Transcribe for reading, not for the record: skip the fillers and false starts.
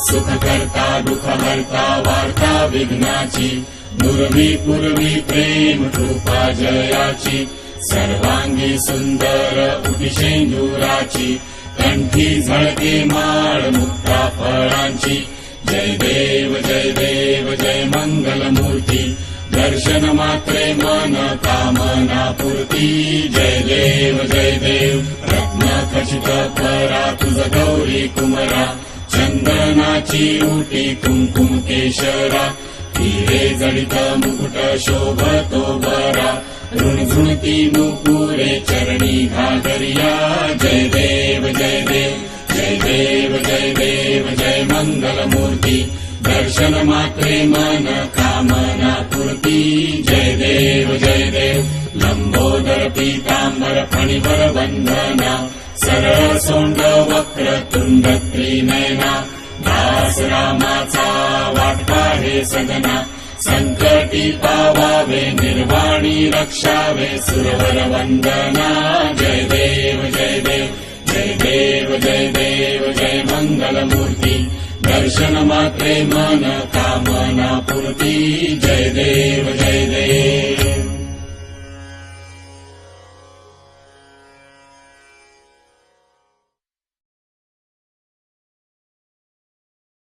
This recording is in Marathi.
सुखकर्ता दुःखहर्ता वार्ता विघ्नाची दुर्वी पूर्वी प्रेम कृपा जयाची सर्वांगी सुंदर उटिशेंदुराची कंठी झळके माळ मुक्ता फळांची जय देव जय मंगलमूर्ती दर्शन मात्रे मन कामना पूर्ती जय देव रत्न खचित परा तुझ गौरी कुमरा चंदनाची उटी कुंकुम केशरा हिरे जडित मुकुट शोभतो बरा ऋणझुणती नुपुरे चरणी घागरिया जय देव जय मंगलमूर्ती दर्शन मात्रे मन कामना पूर्ती जय देव लंबोदर पीतांबर फणिवर वंदना सरळ सोंड वक्र तुंड त्रिनयना दास रामाचा वाटपा हे सदना संकटी पावावे निर्वाणी रक्षावे सुरवर वंदना जय देव जय मंगलमूर्ती दर्शन मात्रे मन कामना पूर्ती जय देव